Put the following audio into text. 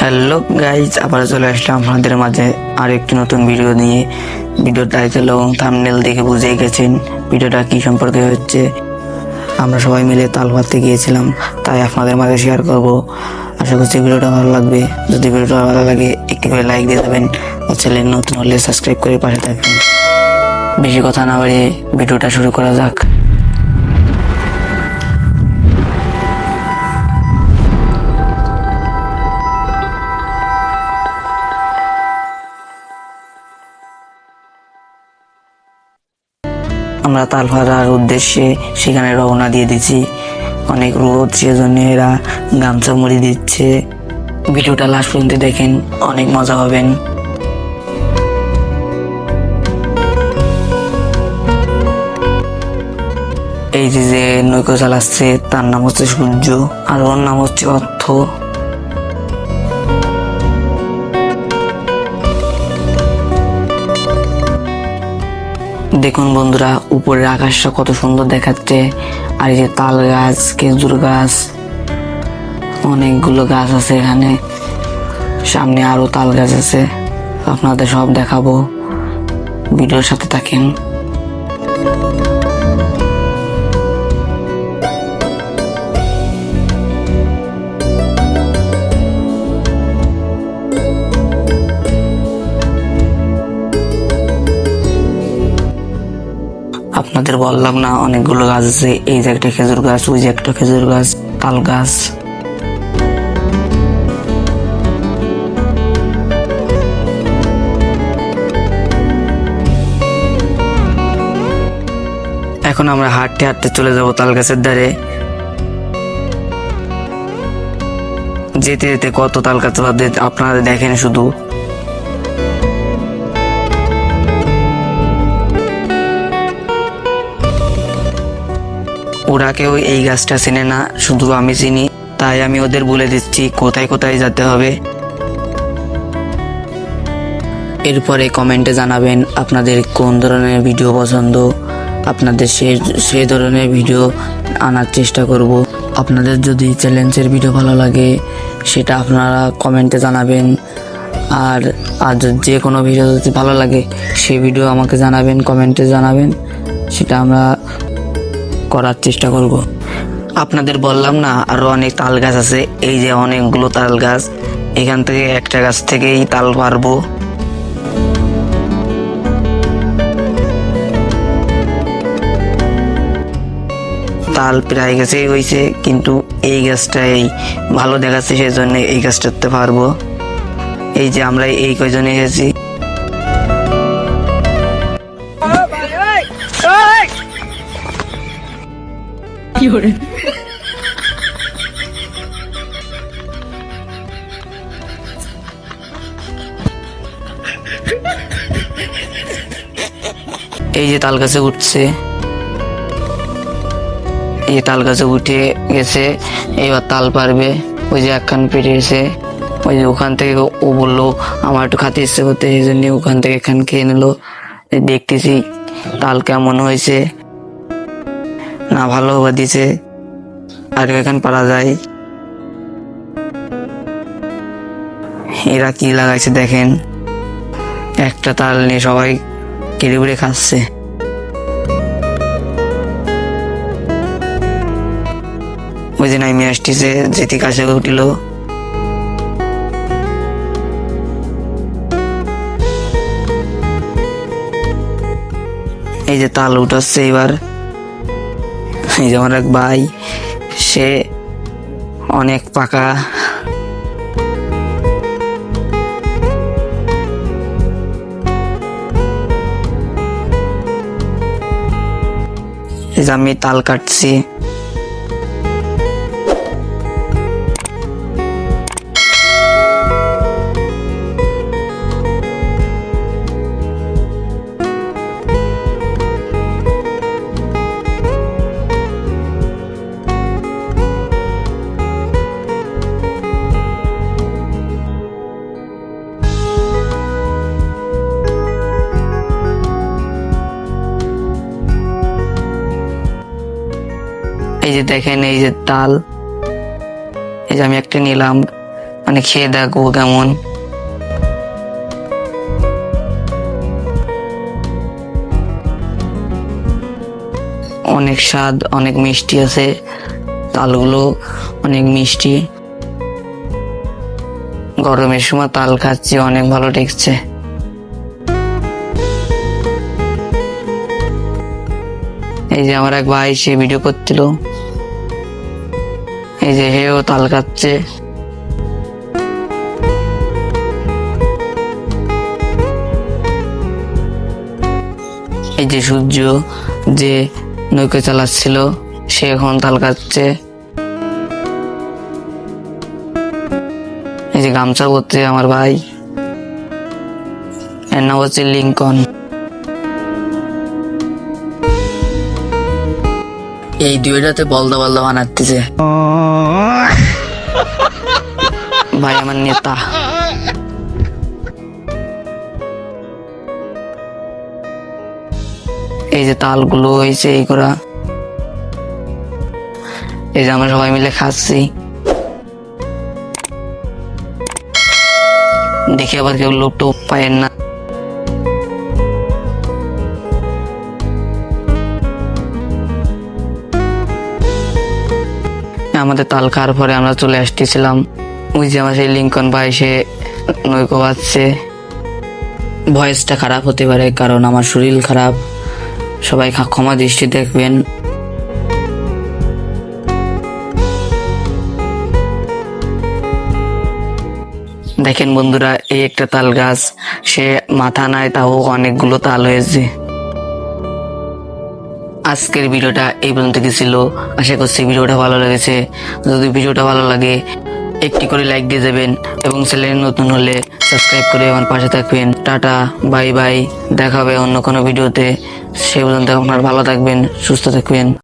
Hello guys, আবার চলে আসলাম আপনাদের মাঝে আর একটি নতুন ভিডিও নিয়ে। ভিডিওর টাইটেল এবং থাম্বনেল দেখে বুঝেই গেছেন ভিডিওটা কি সম্পর্কে হচ্ছে। আমরা সবাই মিলে তাল পাড়তে গিয়েছিলাম, তাই আপনাদের মাঝে শেয়ার করব। আশা করছি ভিডিওটা ভালো লাগবে। যদি ভিডিওটা ভালো লাগে একটি করে লাইক দিয়ে দেবেন, আর চ্যানেল নতুন হলে সাবস্ক্রাইব করে পাশে থাকবেন। বেশি কথা না বাড়িয়ে ভিডিওটা শুরু করা যাক। আমরা তাল পাড়ার উদ্দেশ্যে সেখানে রওনা দিয়ে দিচ্ছি। অনেক রোদ, সেজন্য এরা গামছা মুড়ি দিচ্ছে। ভিডিওটা লাস্ট পর্যন্ত দেখেন, অনেক মজা পাবেন। এই যে নৌকো চালাচ্ছে তার নাম হচ্ছে সূর্য, আর ওর নাম হচ্ছে অর্থ। দেখুন বন্ধুরা, উপরের আকাশটা কত সুন্দর দেখাচ্ছে। আর এই যে তাল গাছ, খেজুর গাছ, অনেকগুলো গাছ আছে এখানে। সামনে আরো তাল গাছ আছে, আপনাদের সব দেখাবো। ভিডিওর সাথে থাকেন। আপনাদের বললাম না অনেকগুলো গাছ আছে। এই যে একটা খেজুর গাছ, ওই যে একটা খেজুর গাছ, তাল গাছ। এখন আমরা হাঁটতে হাঁটতে চলে যাব তাল গাছের ধারে। যেতে যেতে কত তাল গাছ আপনারা দেখেন শুধু। ওরা কেউ এই গাছটা চেনে না, শুধু আমি চিনি, তাই আমি ওদের বলে দিচ্ছি কোথায় কোথায় যেতে হবে। এরপরে কমেন্টে জানাবেন আপনাদের কোন ধরনের ভিডিও পছন্দ। আপনাদের সেই ধরনের ভিডিও আনার চেষ্টা করব। আপনাদের যদি চ্যালেঞ্জের ভিডিও ভালো লাগে সেটা আপনারা কমেন্টে জানাবেন। আর যে কোনো ভিডিও যদি ভালো লাগে সেই ভিডিও আমাকে জানাবেন, কমেন্টে জানাবেন, সেটা আমরা করার চেষ্টা করব। আপনাদের বললাম না আরো অনেক তাল গাছ আছে। এই যে অনেকগুলো তাল গাছ, এখান থেকে একটা গাছ থেকেই তাল পারবো। তাল প্রায় গাছেই হয়েছে, কিন্তু এই গাছটাই ভালো দেখাচ্ছে, সেজন্য এই গাছটাতে পারবো। এই যে আমরা এই কয়জন এসেছি। এই যে তাল গাছে উঠছে, এই তাল গাছে উঠে গেছে, এবার তাল পারবে। ওই যে একখান পেরিয়েছে, ওই যে ওখান থেকে ও বললো আমার একটু খাতে ইচ্ছে করতে, সেই জন্য ওখান থেকে এখান খেয়ে নিলো। দেখতেছি তাল কেমন হয়েছে, না ভালো হওয়া দিছে, আর এখান পারা যায়। এরা কি লাগাইছে দেখেন, একটা তাল নিয়ে সবাই কেড়ে বেড়ে খাচ্ছে। ওই যে নাইমে আসতেছে, যেতে কাছে উঠিল। এই যে তাল উঠাচ্ছে এবার। এই যে আমার এক ভাই, সে অনেক পাকা। এই যে আমি তাল কাটছি। এই যে দেখেন, এই যে তাল, এই যে আমি একটা নিলাম, মানে খেয়ে দেখবো কেমন। অনেক স্বাদ, অনেক মিষ্টি আছে, তালগুলো অনেক মিষ্টি। গরমের সময় তাল খাচ্ছি, অনেক ভালো ঠেকছে। এই যে আমার এক ভাই, সে ভিডিও করছিল, এই যে হেও তাল খাচ্ছে। এই যে সূর্য যে নৌকা চালাচ্ছিল, সে এখন তাল খাচ্ছে। এই যে গামছা পরছে আমার ভাই, এর নাম হচ্ছে লিঙ্কন। এই দুইটাতে বলদা বলদা বানাতেছে ভাই আমার নেতা। এই যে তালগুলো হয়েছে এই করা, এই যে আমরা সবাই মিলে খাচ্ছি। দেখে আবার কেউ লোক টোপ পায়েন না। আমাদের তাল খাওয়ার পরে আমরা চলে আসতেছিলাম, ওই যে আমার সেই লিঙ্কন ভাই, সে নৌকো বাজছে। ভয়েসটা খারাপ হতে পারে কারণ আমার শরীর খারাপ, সবাই ক্ষমা দৃষ্টি দেখবেন। দেখেন বন্ধুরা, এই একটা তাল গাছ, সে মাথা নাই তাও অনেকগুলো তাল হয়েছে। আজকের ভিডিওটা এই পর্যন্ত ছিল, আশা করছি ভিডিওটা ভালো লেগেছে। যদি ভিডিওটা ভালো লাগে একটি করে লাইক দিয়ে যাবেন এবং চ্যানেলে নতুন হলে সাবস্ক্রাইব করে আমার পাশে থাকবেন। টাটা, বাই বাই, দেখা হবে অন্য কোনো ভিডিওতে। সে পর্যন্ত আপনারা ভালো থাকবেন, সুস্থ থাকবেন।